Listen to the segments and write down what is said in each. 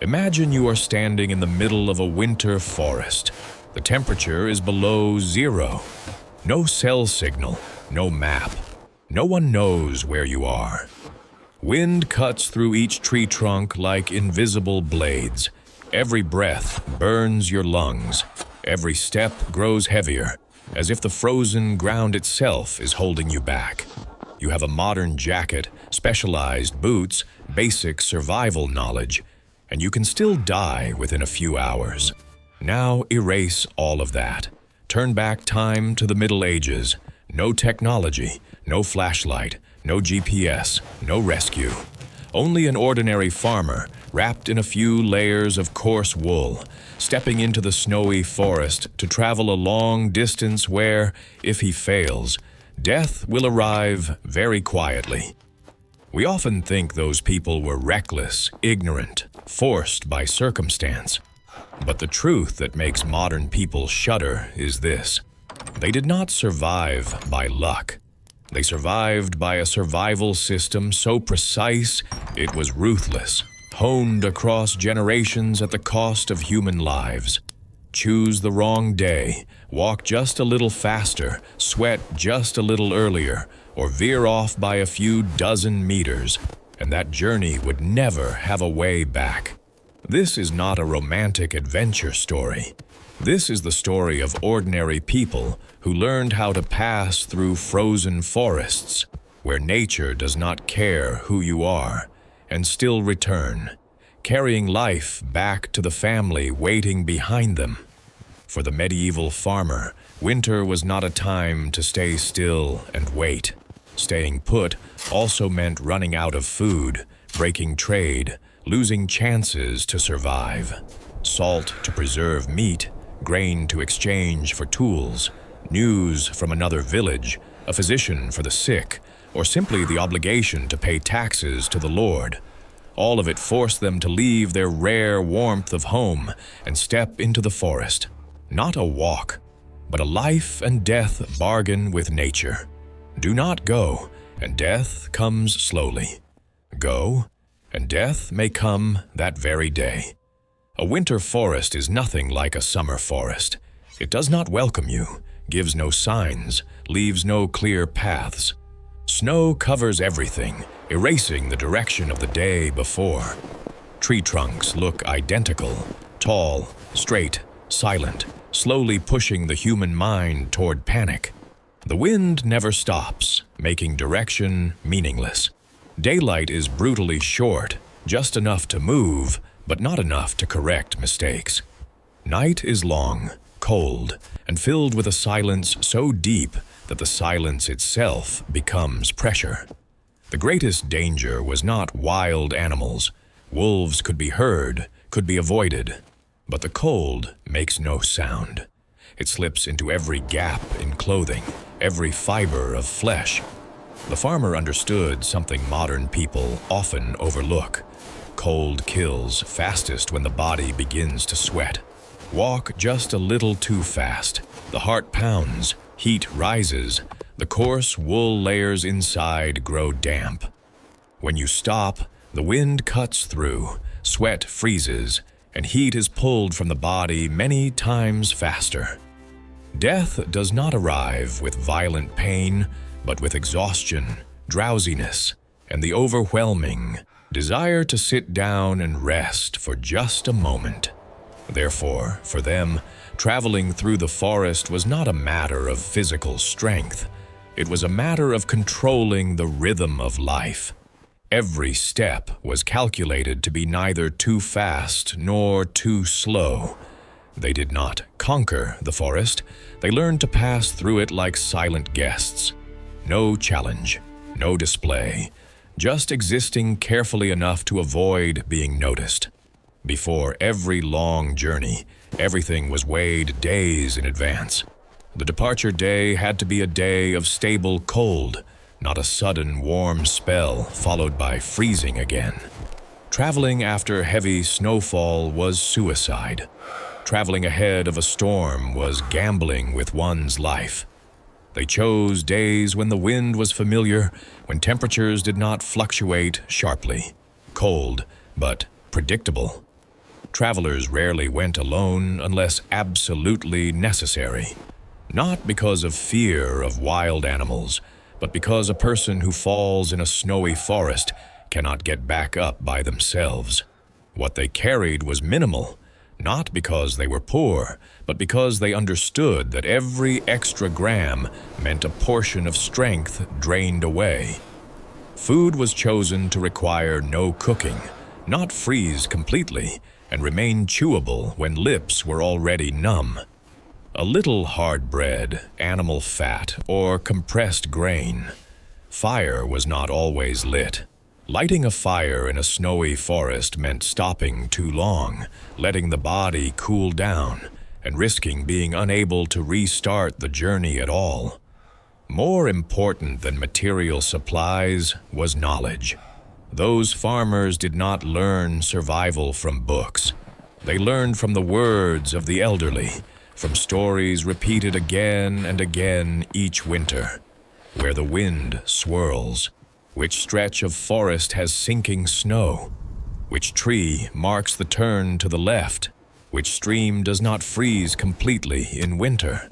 Imagine you are standing in the middle of a winter forest. The temperature is below zero. No cell signal, no map. No one knows where you are. Wind cuts through each tree trunk like invisible blades. Every breath burns your lungs. Every step grows heavier, as if the frozen ground itself is holding you back. You have a modern jacket, specialized boots, basic survival knowledge, and you can still die within a few hours. Now erase all of that. Turn back time to the Middle Ages. No technology, no flashlight, no GPS, no rescue. Only an ordinary farmer, wrapped in a few layers of coarse wool, stepping into the snowy forest to travel a long distance where, if he fails, death will arrive very quietly. We often think those people were reckless, ignorant, forced by circumstance. But the truth that makes modern people shudder is this: they did not survive by luck. They survived by a survival system so precise it was ruthless, honed across generations at the cost of human lives. Choose the wrong day, walk just a little faster, sweat just a little earlier, or veer off by a few dozen meters, and that journey would never have a way back. This is not a romantic adventure story. This is the story of ordinary people who learned how to pass through frozen forests, where nature does not care who you are, and still return, carrying life back to the family waiting behind them. For the medieval farmer, winter was not a time to stay still and wait. Staying put also meant running out of food, breaking trade, losing chances to survive. Salt to preserve meat, grain to exchange for tools, news from another village, a physician for the sick, or simply the obligation to pay taxes to the Lord. All of it forced them to leave their rare warmth of home and step into the forest. Not a walk, but a life and death bargain with nature. Do not go, and death comes slowly. Go, and death may come that very day. A winter forest is nothing like a summer forest. It does not welcome you, gives no signs, leaves no clear paths. Snow covers everything, erasing the direction of the day before. Tree trunks look identical, tall, straight, silent, slowly pushing the human mind toward panic. The wind never stops, making direction meaningless. Daylight is brutally short, just enough to move, but not enough to correct mistakes. Night is long, cold, and filled with a silence so deep that the silence itself becomes pressure. The greatest danger was not wild animals. Wolves could be heard, could be avoided. But the cold makes no sound. It slips into every gap in clothing, every fiber of flesh. The farmer understood something modern people often overlook. Cold kills fastest when the body begins to sweat. Walk just a little too fast. The heart pounds, heat rises, the coarse wool layers inside grow damp. When you stop, the wind cuts through, sweat freezes, and heat is pulled from the body many times faster. Death does not arrive with violent pain, but with exhaustion, drowsiness, and the overwhelming desire to sit down and rest for just a moment. Therefore, for them, traveling through the forest was not a matter of physical strength. It was a matter of controlling the rhythm of life. Every step was calculated to be neither too fast nor too slow. They did not conquer the forest. They learned to pass through it like silent guests. No challenge, no display, just existing carefully enough to avoid being noticed. Before every long journey, everything was weighed days in advance. The departure day had to be a day of stable cold, not a sudden warm spell followed by freezing again. Traveling after heavy snowfall was suicide. Traveling ahead of a storm was gambling with one's life. They chose days when the wind was familiar, when temperatures did not fluctuate sharply, cold but predictable. Travelers rarely went alone unless absolutely necessary. Not because of fear of wild animals, but because a person who falls in a snowy forest cannot get back up by themselves. What they carried was minimal, not because they were poor, but because they understood that every extra gram meant a portion of strength drained away. Food was chosen to require no cooking, not freeze completely, and remain chewable when lips were already numb. A little hard bread, animal fat, or compressed grain. Fire was not always lit. Lighting a fire in a snowy forest meant stopping too long, letting the body cool down, and risking being unable to restart the journey at all. More important than material supplies was knowledge. Those farmers did not learn survival from books. They learned from the words of the elderly, from stories repeated again and again each winter. Where the wind swirls, which stretch of forest has sinking snow, which tree marks the turn to the left, which stream does not freeze completely in winter.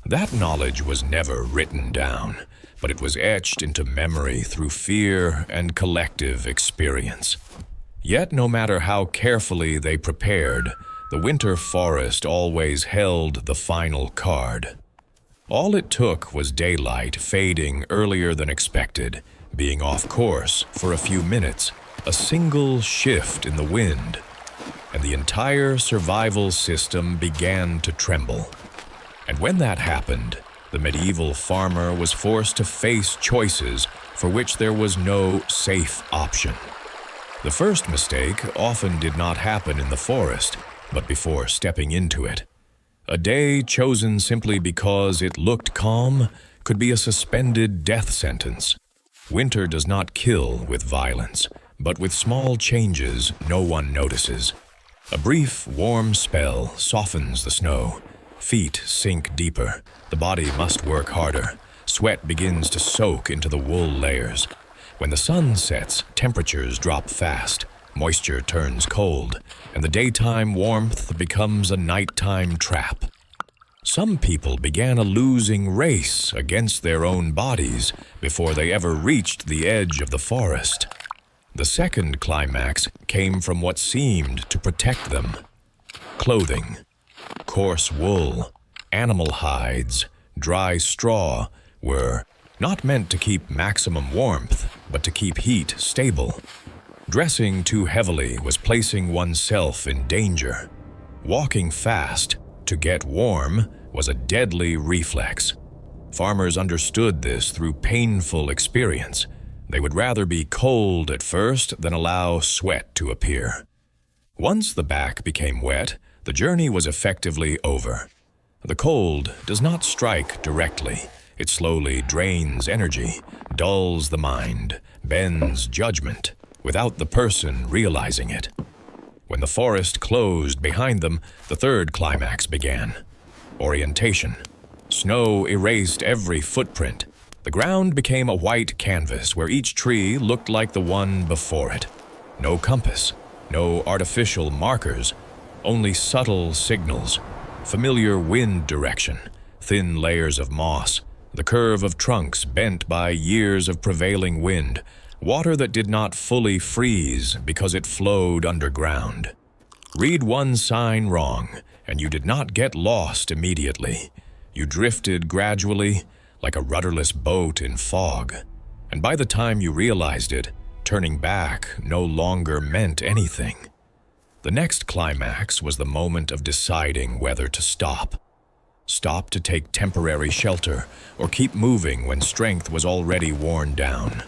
That knowledge was never written down, but it was etched into memory through fear and collective experience. Yet no matter how carefully they prepared, the winter forest always held the final card. All it took was daylight fading earlier than expected, being off course for a few minutes, a single shift in the wind, and the entire survival system began to tremble. And when that happened, the medieval farmer was forced to face choices for which there was no safe option. The first mistake often did not happen in the forest, but before stepping into it. A day chosen simply because it looked calm could be a suspended death sentence. Winter does not kill with violence, but with small changes no one notices. A brief, warm spell softens the snow. Feet sink deeper. The body must work harder. Sweat begins to soak into the wool layers. When the sun sets, temperatures drop fast. Moisture turns cold, and the daytime warmth becomes a nighttime trap. Some people began a losing race against their own bodies before they ever reached the edge of the forest. The second climax came from what seemed to protect them. Clothing. Coarse wool, animal hides, dry straw were not meant to keep maximum warmth, but to keep heat stable. Dressing too heavily was placing oneself in danger. Walking fast to get warm was a deadly reflex. Farmers understood this through painful experience. They would rather be cold at first than allow sweat to appear. Once the back became wet, the journey was effectively over. The cold does not strike directly. It slowly drains energy, dulls the mind, bends judgment, without the person realizing it. When the forest closed behind them, the third climax began. Orientation. Snow erased every footprint. The ground became a white canvas where each tree looked like the one before it. No compass, no artificial markers, only subtle signals, familiar wind direction, thin layers of moss, the curve of trunks bent by years of prevailing wind, water that did not fully freeze because it flowed underground. Read one sign wrong, and you did not get lost immediately. You drifted gradually, like a rudderless boat in fog. And by the time you realized it, turning back no longer meant anything. The next climax was the moment of deciding whether to stop. Stop to take temporary shelter, or keep moving when strength was already worn down.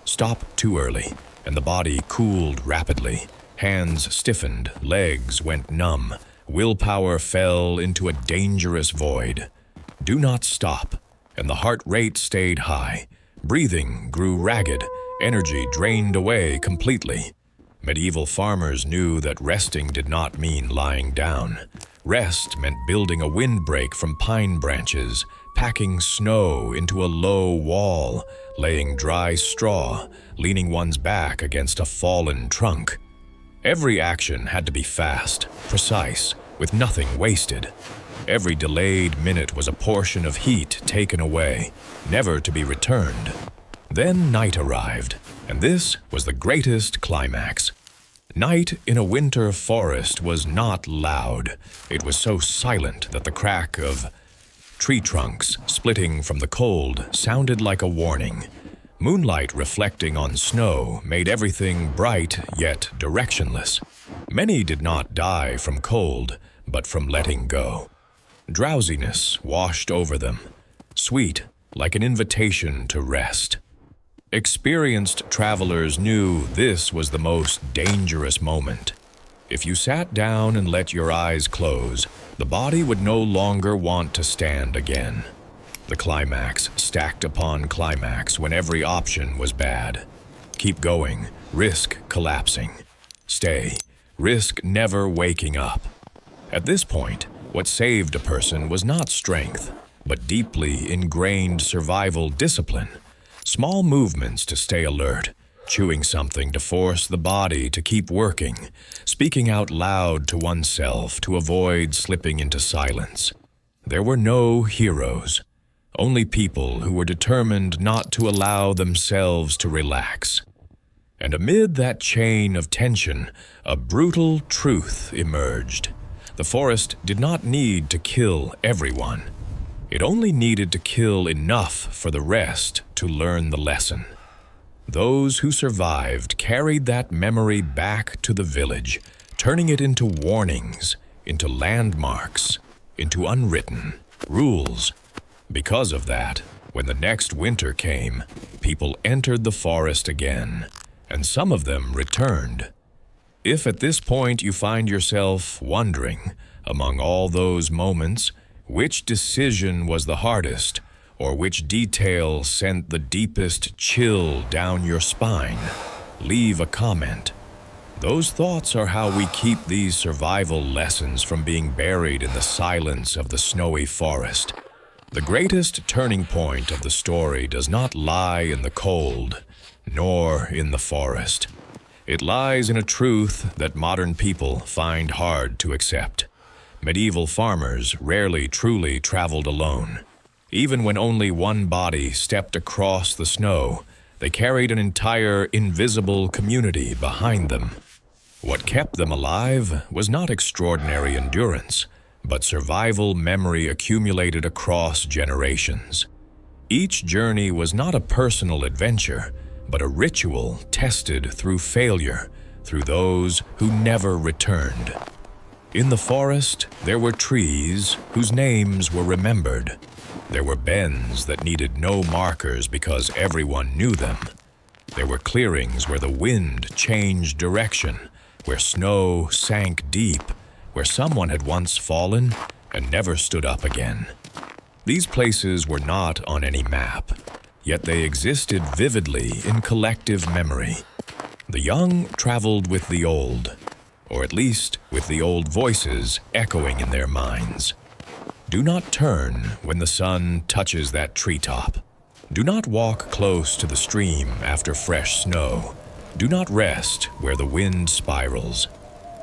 Stop too early, and the body cooled rapidly. Hands stiffened, legs went numb. Willpower fell into a dangerous void. Do not stop, and the heart rate stayed high. Breathing grew ragged, energy drained away completely. Medieval farmers knew that resting did not mean lying down. Rest meant building a windbreak from pine branches, packing snow into a low wall, laying dry straw, leaning one's back against a fallen trunk. Every action had to be fast, precise, with nothing wasted. Every delayed minute was a portion of heat taken away, never to be returned. Then night arrived, and this was the greatest climax. Night in a winter forest was not loud. It was so silent that the crack of tree trunks splitting from the cold sounded like a warning. Moonlight reflecting on snow made everything bright yet directionless. Many did not die from cold, but from letting go. Drowsiness washed over them, sweet like an invitation to rest. Experienced travelers knew this was the most dangerous moment. If you sat down and let your eyes close, the body would no longer want to stand again. The climax stacked upon climax when every option was bad. Keep going, risk collapsing. Stay, risk never waking up. At this point, what saved a person was not strength, but deeply ingrained survival discipline. Small movements to stay alert, chewing something to force the body to keep working, speaking out loud to oneself to avoid slipping into silence. There were no heroes, only people who were determined not to allow themselves to relax. And amid that chain of tension, a brutal truth emerged. The forest did not need to kill everyone. It only needed to kill enough for the rest to learn the lesson. Those who survived carried that memory back to the village, turning it into warnings, into landmarks, into unwritten rules. Because of that, when the next winter came, people entered the forest again, and some of them returned. If at this point you find yourself wondering, among all those moments, which decision was the hardest, or which detail sent the deepest chill down your spine, leave a comment. Those thoughts are how we keep these survival lessons from being buried in the silence of the snowy forest. The greatest turning point of the story does not lie in the cold, nor in the forest. It lies in a truth that modern people find hard to accept. Medieval farmers rarely truly traveled alone. Even when only one body stepped across the snow, they carried an entire invisible community behind them. What kept them alive was not extraordinary endurance, but survival memory accumulated across generations. Each journey was not a personal adventure, but a ritual tested through failure, through those who never returned. In the forest, there were trees whose names were remembered. There were bends that needed no markers because everyone knew them. There were clearings where the wind changed direction, where snow sank deep, where someone had once fallen and never stood up again. These places were not on any map, yet they existed vividly in collective memory. The young traveled with the old, or at least with the old voices echoing in their minds. Do not turn when the sun touches that treetop. Do not walk close to the stream after fresh snow. Do not rest where the wind spirals.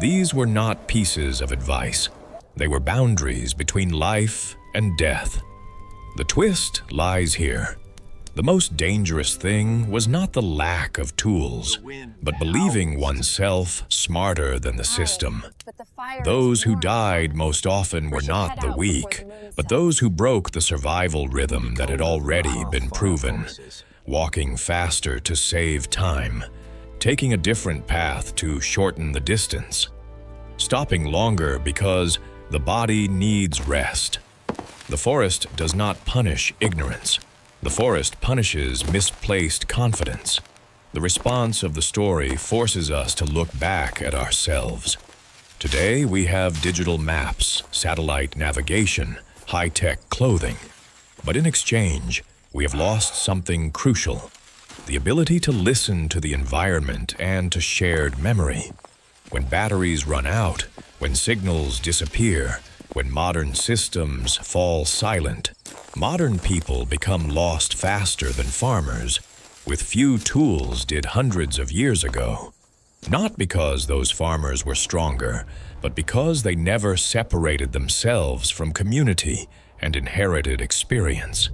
These were not pieces of advice. They were boundaries between life and death. The twist lies here. The most dangerous thing was not the lack of tools, but believing oneself smarter than the system. Those who died most often were not the weak, but those who broke the survival rhythm that had already been proven, walking faster to save time, taking a different path to shorten the distance, stopping longer because the body needs rest. The forest does not punish ignorance. The forest punishes misplaced confidence. The response of the story forces us to look back at ourselves. Today, we have digital maps, satellite navigation, high-tech clothing. But in exchange, we have lost something crucial: the ability to listen to the environment and to shared memory. When batteries run out, when signals disappear, when modern systems fall silent, modern people become lost faster than farmers, with few tools, did hundreds of years ago. Not because those farmers were stronger, but because they never separated themselves from community and inherited experience.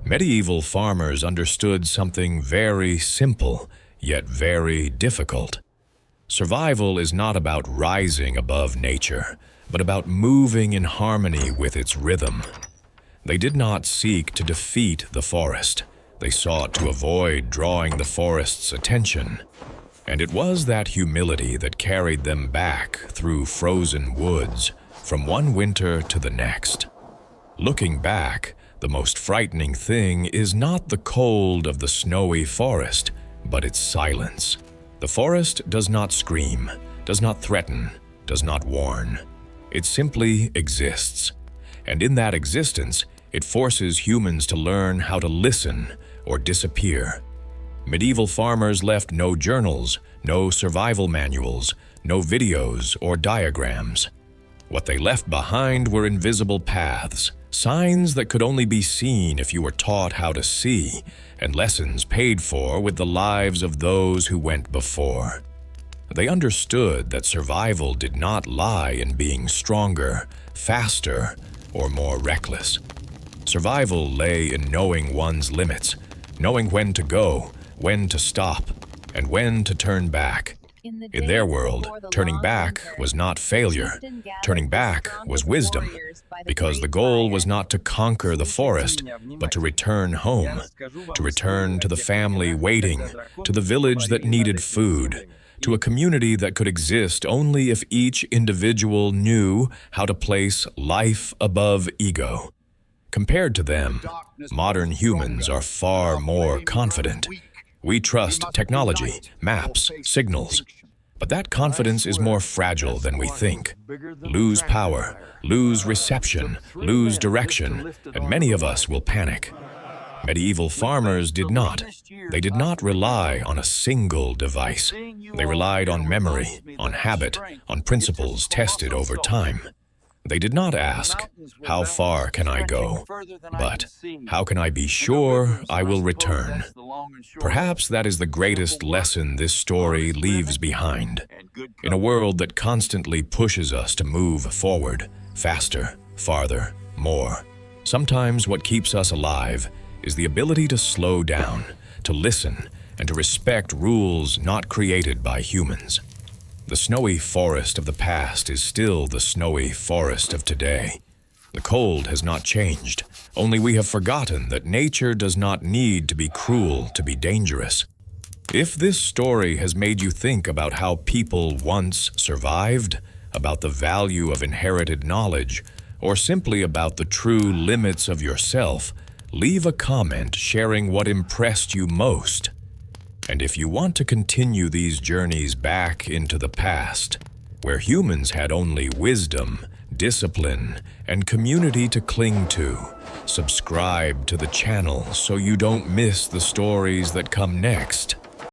Medieval farmers understood something very simple, yet very difficult. Survival is not about rising above nature, but about moving in harmony with its rhythm. They did not seek to defeat the forest. They sought to avoid drawing the forest's attention. And it was that humility that carried them back through frozen woods, from one winter to the next. Looking back, the most frightening thing is not the cold of the snowy forest, but its silence. The forest does not scream, does not threaten, does not warn. It simply exists. And in that existence, it forces humans to learn how to listen or disappear. Medieval farmers left no journals, no survival manuals, no videos or diagrams. What they left behind were invisible paths, signs that could only be seen if you were taught how to see, and lessons paid for with the lives of those who went before. They understood that survival did not lie in being stronger, faster, or more reckless. Survival lay in knowing one's limits, knowing when to go, when to stop, and when to turn back. In their world, turning back was not failure. Turning back was wisdom, because the goal was not to conquer the forest, but to return home, to return to the family waiting, to the village that needed food, to a community that could exist only if each individual knew how to place life above ego. Compared to them, modern humans are far more confident. We trust technology, maps, signals. But that confidence is more fragile than we think. Lose power, lose reception, lose direction, and many of us will panic. Medieval farmers did not. They did not rely on a single device. They relied on memory, on habit, on principles tested over time. They did not ask, "How far can I go?" but, "How can I be sure I will return?" Perhaps that is the greatest lesson this story leaves behind. In a world that constantly pushes us to move forward, faster, farther, more, sometimes what keeps us alive is the ability to slow down, to listen, and to respect rules not created by humans. The snowy forest of the past is still the snowy forest of today. The cold has not changed, only we have forgotten that nature does not need to be cruel to be dangerous. If this story has made you think about how people once survived, about the value of inherited knowledge, or simply about the true limits of yourself, leave a comment sharing what impressed you most. And if you want to continue these journeys back into the past, where humans had only wisdom, discipline, and community to cling to, subscribe to the channel so you don't miss the stories that come next.